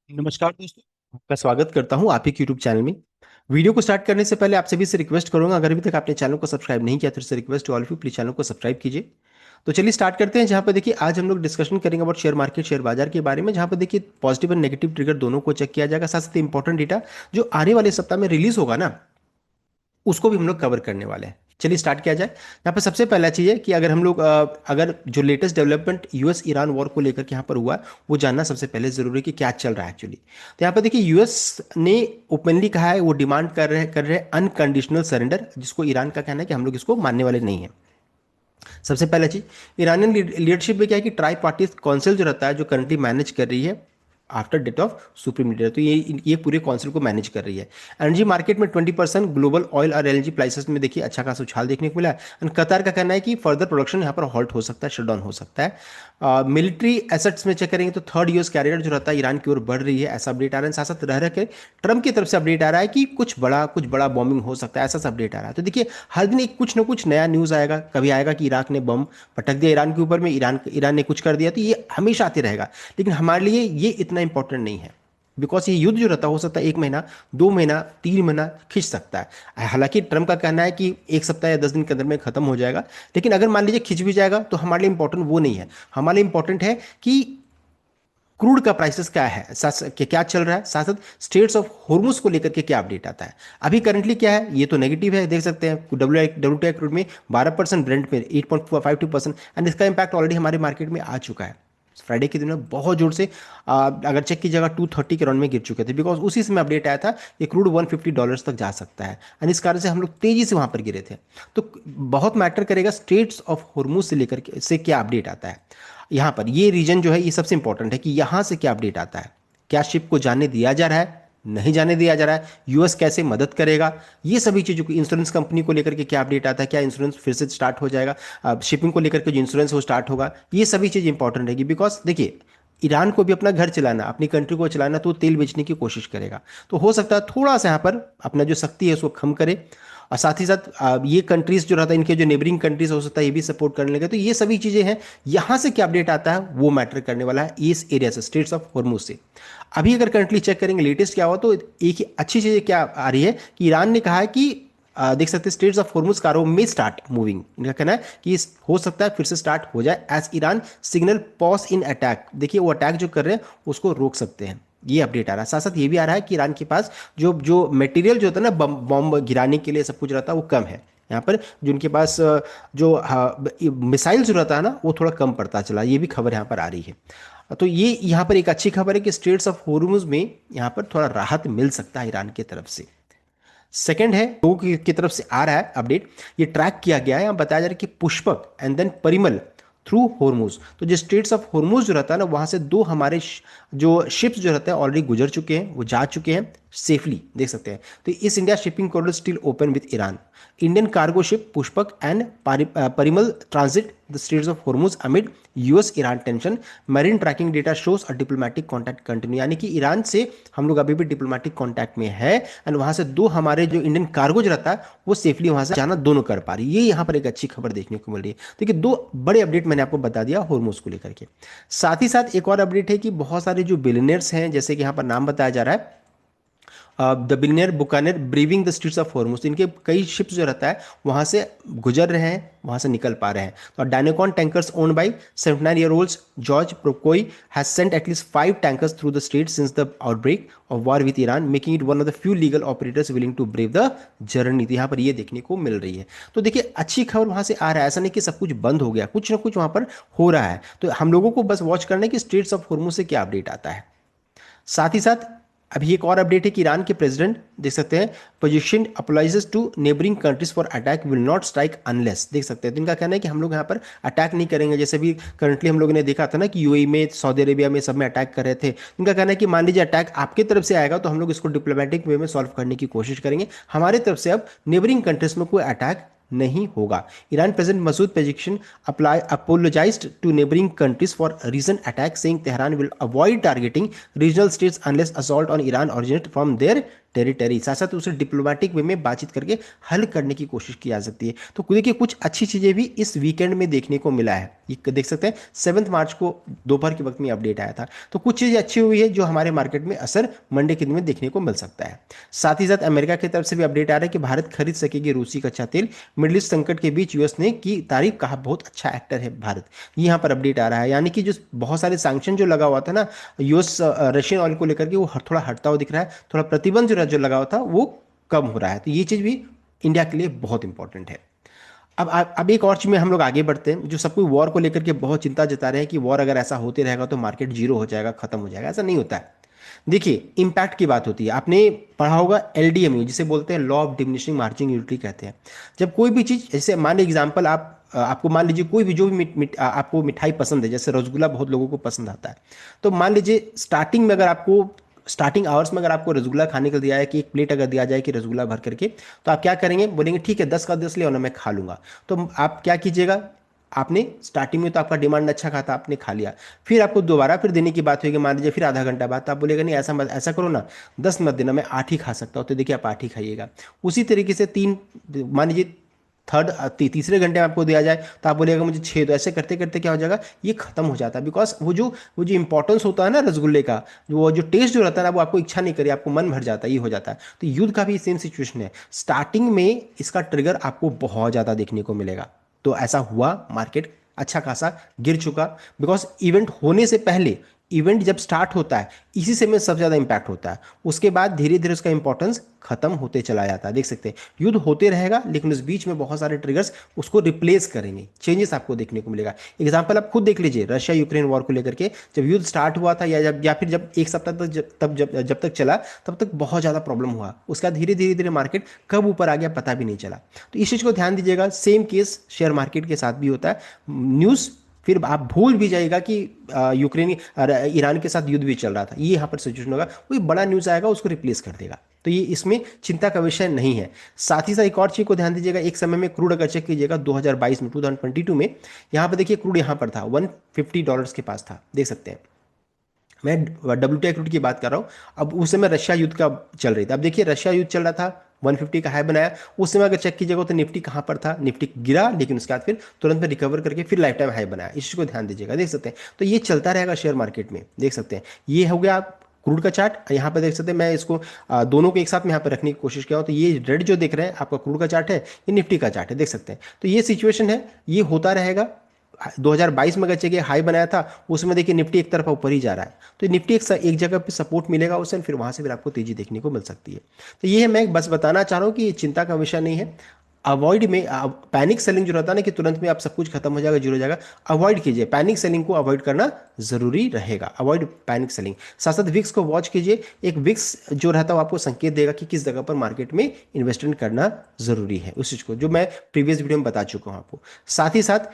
नमस्कार दोस्तों। आपका स्वागत करता हूं आप ही यूट्यूब चैनल में। वीडियो को स्टार्ट करने से पहले आप सभी से रिक्वेस्ट करूंगा, अगर अभी तक आपने चैनल को सब्सक्राइब नहीं किया तो से request to all of you, please channel को सब्सक्राइब कीजिए। तो चलिए स्टार्ट करते हैं। जहां पर देखिए आज हम लोग डिस्कशन करेंगे अबाउट शेयर मार्केट, शेयर बाजार के बारे में, जहां पर देखिए पॉजिटिव एंड नेगेटिव ट्रिगर दोनों को चेक किया जाएगा। साथ साथ इंपॉर्टेंट डेटा जो आने वाले सप्ताह में रिलीज होगा ना, उसको भी हम लोग कवर करने वाले हैं। चलिए स्टार्ट किया जाए। यहाँ पर सबसे पहला चीज़ है कि अगर हम लोग अगर जो latest development US Iran war को लेकर के यहाँ पर हुआ, वो जानना सबसे पहले जरूरी है कि क्या चल रहा है एक्चुअली। तो यहाँ पर देखिए यूएस ने ओपनली कहा है, वो डिमांड कर रहे हैं अनकंडीशनल सरेंडर, जिसको ईरान का कहना है कि हम लोग इसको मानने वाले नहीं है। सबसे पहला चीज ईरानियन लीडरशिप में क्या है कि ट्राई पार्टी काउंसिल जो रहता है, जो करंटली मैनेज कर रही है after death of supreme leader, तो ये पूरे काउंसिल को मैनेज कर रही है। एनर्जी मार्केट में 20% ग्लोबल ऑयल और एलएनजी प्राइसेस में देखिए अच्छा खासा उछाल देखने को मिला है। एंड कतार का कहना है कि फर्दर प्रोडक्शन यहाँ पर हॉल्ट हो सकता है, शट डाउन हो सकता है। मिलिट्री एसेट्स में चेक करेंगे तो थर्ड यूएस कैरियर जो रहता है ईरान की ओर बढ़ रही है, ऐसा अपडेट आ रहा है। साथ साथ रह के ट्रम्प की तरफ से अपडेट आ रहा है कि कुछ बड़ा बॉम्बिंग हो सकता है, ऐसा सा अपडेट आ रहा है। तो देखिए हर दिन एक कुछ ना कुछ नया न्यूज़ आएगा। कभी आएगा कि इराक ने बम पटक दिया ईरान के ऊपर में, ईरान ने कुछ कर दिया, तो ये हमेशा आते रहेगा। लेकिन हमारे लिए ये इतना इंपॉर्टेंट नहीं है, बिकॉज ये युद्ध जो रहता है हो सकता है 1 महीना, 2 महीना, 3 महीना खिंच सकता है। हालांकि ट्रम्प का कहना है कि 1 सप्ताह या 10 दिन के अंदर में खत्म हो जाएगा, लेकिन अगर मान लीजिए खिंच भी जाएगा तो हमारे लिए इंपॉर्टेंट वो नहीं है। हमारे लिए इंपॉर्टेंट है कि क्रूड का प्राइसेस क्या है, क्या चल रहा है, साथ साथ स्टेट्स ऑफ हॉर्मुज को लेकर के क्या अपडेट आता है। अभी करंटली क्या है, ये तो नेगेटिव है, देख सकते हैं डब्ल्यू क्रूड में 12%, ब्रेंट में 8.52%, एंड इसका इंपैक्ट ऑलरेडी हमारे मार्केट में आ चुका है। फ्राइडे के दिन में बहुत जोर से अगर चेक कीजिएगा 230 के राउंड में गिर चुके थे, बिकॉज उसी समय अपडेट आया था कि क्रूड $150 तक जा सकता है, एंड इस कारण से हम लोग तेजी से वहां पर गिरे थे। तो बहुत मैटर करेगा स्टेट्स ऑफ हॉर्मुज से लेकर के से क्या अपडेट आता है। यहाँ पर ये रीजन जो है ये सबसे इंपॉर्टेंट है कि यहाँ से क्या अपडेट आता है, क्या शिप को जाने दिया जा रहा है, नहीं जाने दिया जा रहा है, यूएस कैसे मदद करेगा, ये सभी चीज़ों को, इंश्योरेंस कंपनी को लेकर के क्या अपडेट आता है, क्या इंश्योरेंस फिर से स्टार्ट हो जाएगा, शिपिंग को लेकर के जो इंश्योरेंस वो स्टार्ट होगा, ये सभी चीज़ इंपॉर्टेंट रहेगी। बिकॉज देखिए ईरान को भी अपना घर चलाना, अपनी कंट्री को चलाना, तो तेल बेचने की कोशिश करेगा। तो हो सकता है थोड़ा सा यहाँ पर अपना जो शक्ति है उसको कम करे, और साथ ही साथ ये कंट्रीज जो रहता है, इनके जो नेबरिंग कंट्रीज हो सकता है ये भी सपोर्ट करने लगे। तो ये सभी चीजें हैं, यहाँ से क्या अपडेट आता है वो मैटर करने वाला है इस एरिया से, स्टेट्स ऑफ हॉर्मुज से। अभी अगर करंटली चेक करेंगे लेटेस्ट क्या हुआ, तो एक ही अच्छी चीज क्या आ रही है कि ईरान ने कहा है कि देख सकते हैं स्टेट्स ऑफ हॉर्मुज कारो में स्टार्ट मूविंग। इनका कहना है कि हो सकता है फिर से स्टार्ट हो जाए as Iran signal pause in attack. देखिए वो अटैक जो कर रहे हैं उसको रोक सकते हैं, ये अपडेट आ रहा है। साथ साथ ये भी आ रहा है कि ईरान के पास जो जो मटेरियल जो होता है ना बम गिराने के लिए सब कुछ रहता है वो कम है। यहाँ पर जो उनके पास जो मिसाइल जो रहता है ना वो थोड़ा कम पड़ता चला, ये भी खबर यहाँ पर आ रही है। तो ये यहाँ पर एक अच्छी खबर है कि स्टेट्स ऑफ हॉर्मुज में यहाँ पर थोड़ा राहत मिल सकता है ईरान की तरफ से। सेकंड है लोगों की तरफ से आ रहा है अपडेट, ये ट्रैक किया गया है, यहाँ बताया जा रहा है कि Pushpak and then Parimal through Hormuz. तो जो स्टेट्स ऑफ हॉर्मुज जो रहता है ना, वहां से दो हमारे जो शिप्स जो रहते हैं ऑलरेडी गुजर चुके हैं, वो जा चुके हैं सेफली, देख सकते हैं। तो इस India shipping corridor still open with Iran. Indian cargo ship Pushpak and Parimal transit the states of Hormuz amid US Iran tension. Marine tracking data shows a diplomatic contact continue, यानी कि ईरान से हम लोग अभी भी डिप्लोमेटिक कॉन्टैक्ट में है, and वहां से दो हमारे जो इंडियन कार्गोज रहता है वो सेफली वहां से जाना दोनों कर पा रही है। ये यहाँ पर एक अच्छी खबर देखने को मिल रही है। देखिए दो बड़े अपडेट मैंने आपको बता दिया हॉर्मुज को लेकर के। साथ ही साथ एक और अपडेट है कि बहुत सारे जो बिलियनर्स हैं, जैसे कि यहाँ पर नाम बताया जा रहा है the billionaire buccaneer braving the streets of Hormuz, इनके कई शिप्स जो रहता है वहां से गुजर रहे हैं, वहां से निकल पा रहे हैं। तो Dynacom tankers owned by 79-year-old George Procopiou has sent at least 5 tankers through the strait since the outbreak of war with Iran, making it one of the few legal operators willing to brave the journey. तो यहाँ पर ये देखने को मिल रही है। तो देखिए अच्छी खबर वहां से आ रहा है, ऐसा नहीं कि सब कुछ बंद हो गया, कुछ ना कुछ वहां पर हो रहा है। तो हम लोगों को बस वॉच करना है कि स्ट्रेट्स ऑफ हॉर्मुज से क्या अपडेट आता है। साथ ही साथ अभी एक और अपडेट है कि ईरान के प्रेसिडेंट देख सकते हैं Pezeshkian apologizes to neighbouring countries for attack will not strike unless, देख सकते हैं। तो इनका कहना है कि हम लोग यहाँ पर अटैक नहीं करेंगे, जैसे भी करंटली हम लोगों ने देखा था ना कि यूएई में, सऊदी अरेबिया में, सब में अटैक कर रहे थे। इनका कहना है कि मान लीजिए अटैक आपकी तरफ से आएगा तो हम लोग इसको डिप्लोमेटिक वे में सॉल्व करने की कोशिश करेंगे। हमारे तरफ से अब नेबरिंग कंट्रीज में कोई अटैक नहीं होगा। Iran president Masoud Pezeshkian apologized to neighboring countries for recent attacks, saying Tehran will avoid targeting regional states unless assault on Iran originates from their territory, साथ साथ उसे डिप्लोमेटिक वे में बातचीत करके हल करने की कोशिश की जा सकती है। तो देखिए कुछ अच्छी चीज़ें भी इस वीकेंड में देखने को मिला है, ये देख सकते हैं 7 मार्च को दोपहर के वक्त में अपडेट आया था। तो कुछ चीज़ें अच्छी हुई है जो हमारे मार्केट में असर मंडे के दिन में देखने को मिल सकता है। साथ ही साथ अमेरिका की तरफ से भी अपडेट आ रहा है कि भारत खरीद सकेगी रूसी कच्चा तेल, मिडिल ईस्ट संकट के बीच यूएस ने की तारीफ, कहा बहुत अच्छा एक्टर है भारत, ये यहाँ पर अपडेट आ रहा है। यानी कि जो बहुत सारे सैंक्शन जो लगा हुआ था ना यूएस रशियन ऑयल को लेकर के, वो थोड़ा हटता हुआ दिख रहा है, थोड़ा प्रतिबंध जो लगा हुआ था वो कम हो रहा है। तो ये चीज़ भी इंडिया के लिए बहुत इंपॉर्टेंट है। अब एक और चीज में हम लोग आगे बढ़ते हैं। जो सब कोई वॉर को लेकर के बहुत चिंता जता रहे हैं कि वॉर अगर ऐसा होते रहेगा तो मार्केट जीरो हो जाएगा, खत्म हो जाएगा, ऐसा नहीं होता है। देखिए इम्पैक्ट की बात होती है, आपने पढ़ा होगा एलडीएमयू, जिसे बोलते हैं law of diminishing margin utility कहते हैं। जब कोई भी चीज, जैसे मान लीजिए एग्जांपल, आपको मान लीजिए कोई भी जो भी आपको मिठाई पसंद है, जैसे रसगुल्ला बहुत लोगों को पसंद आता है। तो मान लीजिए स्टार्टिंग में अगर आपको, स्टार्टिंग आवर्स में अगर आपको रसगुल्ला खाने को दिया है कि एक प्लेट अगर दिया जाए कि रसगुल्ला भर करके, तो आप क्या करेंगे, बोलेंगे ठीक है 10 का 10 ले और ना मैं खा लूंगा। तो आप क्या कीजिएगा, आपने स्टार्टिंग में तो आपका डिमांड अच्छा खाता, आपने खा लिया, फिर आपको दोबारा फिर देने की बात होगी, मान लीजिए फिर आधा घंटा बाद, तो आप बोलेगा नहीं ऐसा मत, ऐसा करो ना 10 मत देना, मैं 8 ही खा सकता हूँ, तो देखिए आप 8 ही खाइएगा। उसी तरीके से तीन, मान लीजिए तीसरे घंटे में आपको दिया जाए तो आप बोलिएगा मुझे 6 दो, ऐसे करते करते क्या हो जाएगा, ये खत्म हो जाता है। बिकॉज वो जो इंपॉर्टेंस होता है ना रसगुल्ले का, वो जो टेस्ट जो रहता है ना, वो आपको इच्छा नहीं करे, आपको मन भर जाता है, ये हो जाता है। तो युद्ध का भी सेम सिचुएशन है, स्टार्टिंग में इसका ट्रिगर आपको बहुत ज़्यादा देखने को मिलेगा। तो ऐसा हुआ, मार्केट अच्छा खासा गिर चुका, बिकॉज इवेंट होने से पहले, इवेंट जब स्टार्ट होता है इसी समय सबसे ज़्यादा इंपैक्ट होता है, उसके बाद धीरे धीरे उसका इंपॉर्टेंस खत्म होते चला जाता है। देख सकते हैं युद्ध होते रहेगा, लेकिन उस बीच में बहुत सारे ट्रिगर्स उसको रिप्लेस करेंगे, चेंजेस आपको देखने को मिलेगा। एग्जांपल आप खुद देख लीजिए, रशिया यूक्रेन वॉर को लेकर के जब युद्ध स्टार्ट हुआ था, या फिर जब एक सप्ताह तक जब तक चला, तब तक बहुत ज़्यादा प्रॉब्लम हुआ, उसका धीरे धीरे धीरे मार्केट कब ऊपर आ गया पता भी नहीं चला। तो इस चीज़ को ध्यान दीजिएगा। सेम केस शेयर मार्केट के साथ भी होता है, न्यूज़ फिर आप भूल भी जाएगा कि यूक्रेन ईरान के साथ युद्ध भी चल रहा था, ये यहाँ पर सिचुएशन होगा, कोई बड़ा न्यूज़ आएगा उसको रिप्लेस कर देगा। तो ये इसमें चिंता का विषय नहीं है। साथ ही साथ एक और चीज़ को ध्यान दीजिएगा, एक समय में क्रूड अगर चेक कीजिएगा 2022 में, 2022 में, यहाँ पर देखिए क्रूड यहाँ पर था $150 के पास था, देख सकते हैं। मैं WTI क्रूड की बात कर रहा हूँ। अब उस समय रशिया युद्ध का चल रही थी, अब देखिए रशिया युद्ध चल रहा था, 150 का हाई बनाया। उस समय अगर चेक कीजिएगा तो निफ्टी कहाँ पर था, निफ्टी गिरा, लेकिन उसके बाद फिर तुरंत में रिकवर करके फिर लाइफ टाइम हाई बनाया। इस चीज़ को ध्यान दीजिएगा, देख सकते हैं। तो ये चलता रहेगा शेयर मार्केट में, देख सकते हैं। ये हो गया क्रूड का चार्ट, यहाँ पर देख सकते हैं। मैं इसको दोनों को एक साथ में यहाँ पर रखने की कोशिश किया हूँ। तो ये रेड जो देख रहे हैं आपका क्रूड का चार्ट है, ये निफ्टी का चार्ट है, देख सकते हैं। तो ये सिचुएशन है, ये होता रहेगा। 2022 में अगर चेक हाई बनाया था, उसमें देखिए निफ्टी एक तरफा ऊपर ही जा रहा है, तो निफ्टी एक जगह पे सपोर्ट मिलेगा उसे, फिर वहां से फिर आपको तेजी देखने को मिल सकती है। तो ये है, मैं बस बताना चाह रहा हूँ कि ये चिंता का विषय नहीं है। अवॉइड में पैनिक सेलिंग जो रहता है ना कि तुरंत में आप सब कुछ खत्म हो जाएगा, जीरो हो जाएगा, अवॉइड कीजिए। पैनिक सेलिंग को अवॉइड करना जरूरी रहेगा, अवॉइड पैनिक सेलिंग। साथ साथ विक्स को वॉच कीजिए, एक विक्स जो रहता है वो आपको संकेत देगा कि किस जगह पर मार्केट में इन्वेस्टमेंट करना जरूरी है, उस चीज को जो मैं प्रीवियस वीडियो में बता चुका हूं आपको। साथ ही साथ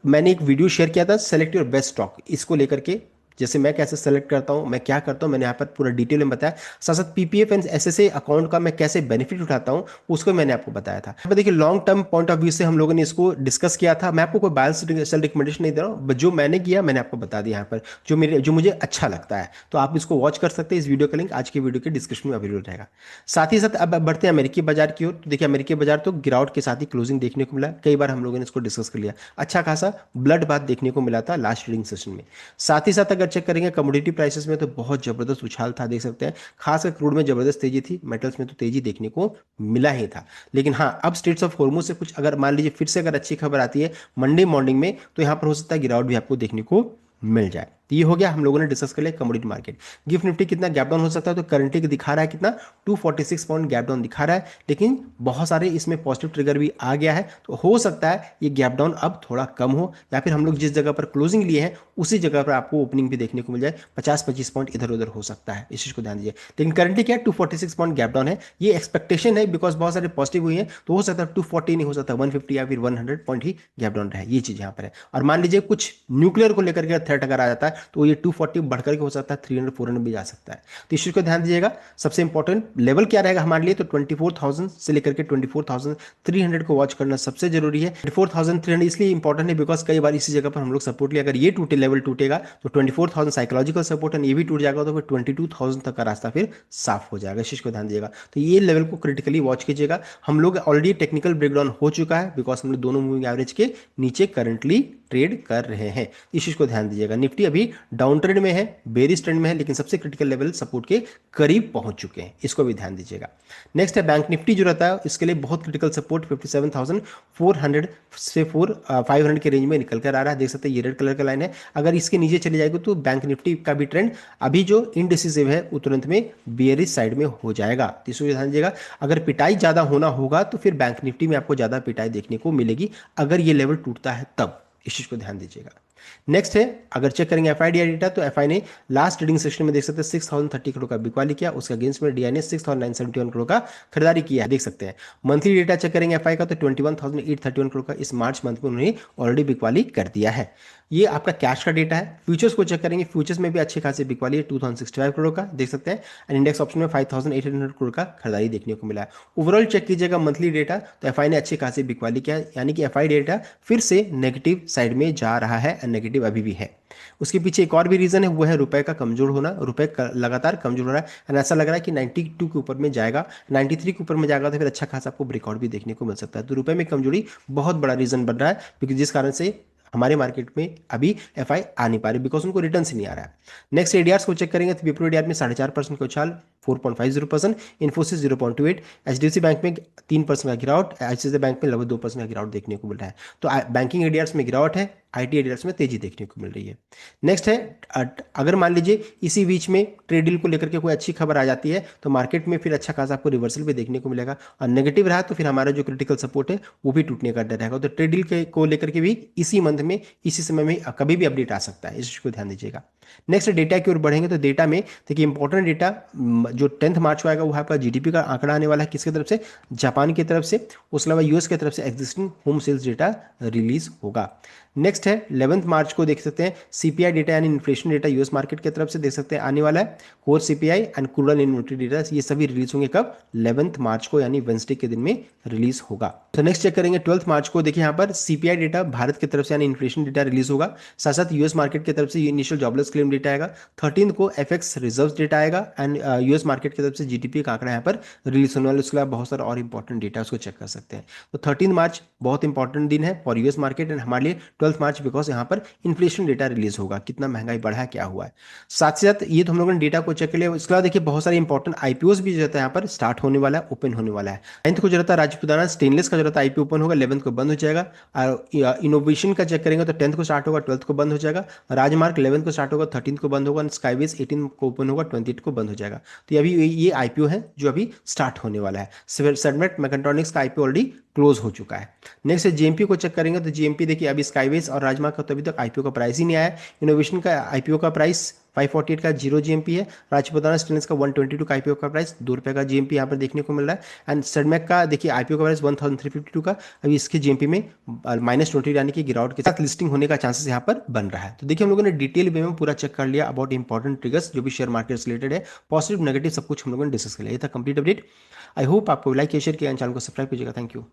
मैंने एक वीडियो शेयर किया था सेलेक्ट योर बेस्ट स्टॉक, इसको लेकर के, जैसे मैं कैसे सेलेक्ट करता हूं, मैं क्या करता हूं, मैंने यहाँ पर पूरा डिटेल में बताया। साथ साथ पीपीएफ एंड एसएसए अकाउंट का मैं कैसे बेनिफिट उठाता हूं, उसको मैंने आपको बताया था। अब देखिए long term point of view से हम लोगों ने इसको डिस्कस किया था। मैं आपको कोई बाय सेल रिकमेंडेशन नहीं दे रहा हूँ, जो मैंने किया मैंने आपको बता दिया यहाँ पर, जो मुझे अच्छा लगता है। तो आप इसको वॉच कर सकते हैं। इस वीडियो का लिंक आज की वीडियो के डिस्क्रिप्शन में अवेलेबल रहेगा। साथ ही साथ अब बढ़ते हैं अमेरिकी बाजार की ओर। तो देखिए अमेरिकी बाजार तो गिरावट के साथ ही क्लोजिंग देखने को मिला, कई बार हम लोगों ने इसको डिस्कस कर लिया। अच्छा खासा ब्लड बात देखने को मिला था लास्ट ट्रेडिंग सेशन में। साथ ही साथ अगर चेक करेंगे कमोडिटी प्राइसेस में तो बहुत जबरदस्त उछाल था, देख सकते हैं। खासकर क्रूड में जबरदस्त तेजी थी, मेटल्स में तो तेजी देखने को मिला ही था। लेकिन हाँ, अब स्ट्रेट्स ऑफ हॉर्मुज से कुछ अगर मान लीजिए फिर से अगर अच्छी खबर आती है मंडे मॉर्निंग में, तो यहाँ पर हो सकता है गिरावट भी आपको देखने को मिल जाए। तो ये हो गया, हम लोगों ने डिस्कस कर लिया कमोडिटी मार्केट। गिफ्ट निफ्टी कितना गैप डाउन हो सकता है, तो करंटली दिखा रहा है कितना 246 पॉइंट गैप डाउन दिखा रहा है, लेकिन बहुत सारे इसमें पॉजिटिव ट्रिगर भी आ गया है। तो हो सकता है ये गैप डाउन अब थोड़ा कम हो, या फिर हम लोग जिस जगह पर क्लोजिंग लिए हैं उसी जगह पर आपको ओपनिंग भी देखने को मिल जाए, 50-25 पॉइंट इधर उधर हो सकता है, इस चीज को ध्यान दीजिए। लेकिन करंटली क्या है, 246 पॉइंट गैप डाउन है, ये एक्सपेक्टेशन है, बिकॉज बहुत सारे पॉजिटिव हुई है। तो हो सकता है 240 नहीं, हो सकता है 150 या फिर 100 पॉइंट ही गैप डाउन रहे, ये चीज यहाँ पर है। और मान लीजिए कुछ न्यूक्लियर को लेकर के थ्रेट अगर आ जाता है तो ये 240 बढ़कर के हो सकता है 300 400 भी जा सकता है। तो इस चीज़ को ध्यान दीजिएगा। सबसे इंपॉर्टेंट लेवल क्या रहेगा हमारे लिए, तो 24,000 से लेकर के 24,300 को वॉच करना सबसे जरूरी है। 24,300 इसलिए इंपॉर्टेंट है बिकॉज कई बार इसी जगह पर हम लोग सपोर्ट लिया, अगर ये टूटे लेवल टूटेगा तो 24,000 साइकोलॉजिकल सपोर्ट है, ये भी टूट जाएगा तो फिर 22,000 तक का रास्ता फिर साफ हो जाएगा। इस चीज़ को ध्यान दीजिएगा। तो ये लेवल को क्रिटिकली वॉच कीजिएगा। हम लोग ऑलरेडी टेक्निकल ब्रेकडाउन हो चुका है बिकॉज हम लोग दोनों मूविंग एवरेज के नीचे करंटली ट्रेड कर रहे हैं। इस चीज को ध्यान दीजिएगा। निफ्टी अभी डाउन ट्रेंड में है, बेरिश ट्रेंड में है, लेकिन सबसे क्रिटिकल लेवल सपोर्ट के करीब पहुंच चुके हैं, इसको भी ध्यान दीजिएगा। नेक्स्ट है बैंक निफ्टी जो रहता है, इसके लिए बहुत क्रिटिकल सपोर्ट 57,400 से 500 के रेंज में निकल कर आ रहा है। देख सकते हैं ये रेड कलर का लाइन है। अगर इसके नीचे चली जाएगी तो बैंक निफ्टी का भी ट्रेंड अभी जो इनडिसिसिव है वो तुरंत में बेयरिश साइड में हो जाएगा। तो इसको ध्यान दीजिएगा। अगर पिटाई ज्यादा होना होगा तो फिर बैंक निफ्टी में आपको ज्यादा पिटाई देखने को मिलेगी अगर ये लेवल टूटता है तब। इस चीज को ध्यान दीजिएगा। नेक्स्ट है, अगर चेक करेंगे एफआई डीआई डेटा, तो एफआई ने लास्ट ट्रेडिंग सेशन में देख सकते हैं 6,030 करोड़ का बिकवाली किया, उसके अगेंस्ट में डीआई ने 6,971 करोड़ का खरीदारी किया है, देख सकते हैं। मंथली डेटा चेक करेंगे एफआई का तो 21,831 करोड़ का इस मार्च मंथ में उन्होंने ऑलरेडी बिकवाली कर दिया है। ये आपका कैश का डेटा है। फ्यूचर्स को चेक करेंगे, फ्यूचर्स में भी अच्छी खासी बिकवाली है 2,065 करोड़ का, देख सकते हैं। एंड इंडेक्स ऑप्शन में 5,800 करोड़ का खरीदारी देखने को मिला है। ओवरऑल चेक कीजिएगा मंथली डेटा, तो एफआई ने अच्छी खासी बिकवाली किया, यानी कि एफआई डेटा फिर से नेगेटिव साइड में जा रहा है, नेगेटिव अभी भी है। उसके पीछे एक और भी रीजन है, वो है रुपए का कमजोर होना। रुपए लगातार कमजोर हो रहा है एंड ऐसा लग रहा है कि 92 के ऊपर में जाएगा, 93 के ऊपर में जाएगा तो फिर अच्छा खासा आपको ब्रेकआउट भी देखने को मिल सकता है। तो रुपए में कमजोरी बहुत बड़ा रीजन बन रहा है, क्योंकि जिस कारण से हमारे मार्केट में अभी एफआई आ नहीं पा रही बिकॉज उनको रिटर्न ही नहीं आ रहा है। नेक्स्ट एडीआर को चेक करेंगे तो विप्रो एडीआर में 4.5% का उछाल, 4.50%, इन्फोसिस 0.28, एचडीएफसी बैंक में 3% का गिरावट, आईसीआईसीआई बैंक में लगभग 2% का गिरावट देखने को मिल रहा है। तो बैंकिंग एडीआर में गिरावट है, आईटी एडीआर में तेजी देखने को मिल रही है। नेक्स्ट है, अगर मान लीजिए इसी बीच में ट्रेड डील को लेकर के कोई अच्छी खबर आ जाती है तो मार्केट में फिर अच्छा खासा आपको रिवर्सल भी देखने को मिलेगा, और नेगेटिव रहा तो फिर हमारा जो क्रिटिकल सपोर्ट है वो भी टूटने का डर रहेगा। तो ट्रेड डील को लेकर के भी इसी मंथ में इसी समय में कभी भी अपडेट आ सकता है, इस चीज को ध्यान दीजिएगा। नेक्स्ट डेटा की ओर बढ़ेंगे तो डेटा में देखिए इंपॉर्टेंट डेटा जो 10 मार्च को आएगा वो आपका जीडीपी का आंकड़ा आने वाला है, किसकी तरफ से, जापान की तरफ से। उसके अलावा यूएस की तरफ से existing home sales data release होगा। नेक्स्ट है 11 मार्च को देख सकते हैं सीपीआई डेटा यानी इन्फ्लेशन डेटा यूएस मार्केट की तरफ से देख सकते हैं आने वाला है। Core CPI and crude inventory data ये सभी रिलीज होंगे कब, 11 मार्च को यानी वेंसडे के दिन में रिलीज होगा। तो नेक्स्ट चेक करेंगे 12 मार्च को, देखिए यहाँ पर सीपीआई डेटा भारत की तरफ से यानी इन्फ्लेशन डेटा रिलीज होगा, साथ साथ यूएस मार्केट की तरफ से इनिशियल जॉबलेस क्लेम डेटा आएगा। 13 को एफएक्स रिजर्व डेटा आएगा एंड यूएस मार्केट की तरफ से जीडीपी का आंकड़ा यहाँ पर रिलीज होने वाला। उसके अलावा बहुत सारे और इंपॉर्टेंट डेटा उसको चेक कर सकते हैं। तो 13 मार्च बहुत इंपॉर्टेंट दिन है फॉर यूएस मार्केट एंड हमारे लिए 12 मार्च बिकॉज यहाँ पर इन्फ्लेशन डेटा रिलीज होगा, कितना महंगाई बढ़ा है, क्या हुआ है। साथ ही साथ ये तो हम लोगों ने डेटा को चेक कर लिया। इसके बाद देखिए बहुत सारे इंपॉर्टेंट आईपीओस भी जो रहता है यहाँ पर स्टार्ट होने वाला है, ओपन होने वाला है। 9th को जो रहता है राजपुताना स्टेनलेस का जो रहता है आईपीओ ओपन होगा, 11th को बंद हो जाएगा। और इनोवेशन का चेक करेंगे तो 10th को स्टार्ट होगा, 12th को बंद हो जाएगा। राजमार्ग 11th को स्टार्ट होगा, 13th को बंद होगा। स्काईवेज 18 को ओपन होगा, 28 को बंद हो जाएगा। तो ये अभी ये आईपीओ है जो अभी स्टार्ट होने वाला है। सेडमेट मैकेट्रॉनिक्स का आईपीओ ऑलरेडी क्लोज हो चुका है। नेक्स्ट जीएमपी को चेक करेंगे तो जीएमपी देखिए अभी स्काईवेज और राजमार्ग का तो अभी तक आईपीओ का प्राइस ही नहीं आया। इनोवेशन का आईपीओ का प्राइस 548 का 0 जीएमपी है। राजपुताना स्टेनलेस का 122 का आईपीओ का प्राइस, 2 रुपये का जीएमपी यहाँ पर देखने को मिल रहा है। एंड सेडमेक का देखिए आईपीओ का प्राइस 1352 का, अभी इसके जीएमपी में -20 यानी कि गिरावट के साथ लिस्टिंग होने का चांसेस यहाँ पर बन रहा है। तो देखिए हम लोगों ने डिटेल वे में पूरा चेक कर लिया अबाउट इंपॉर्टेंट ट्रिगर्स जो भी शेयर मार्केट से रिलेटेड है, पॉजिटिव नेगेटिव सब कुछ हम लोगों ने डिस्कस कर लिया। ये था कंप्लीट अपडेट। आई होप आपको लाइक शेयर किया, चैनल को सब्सक्राइब कीजिएगा। Thank you.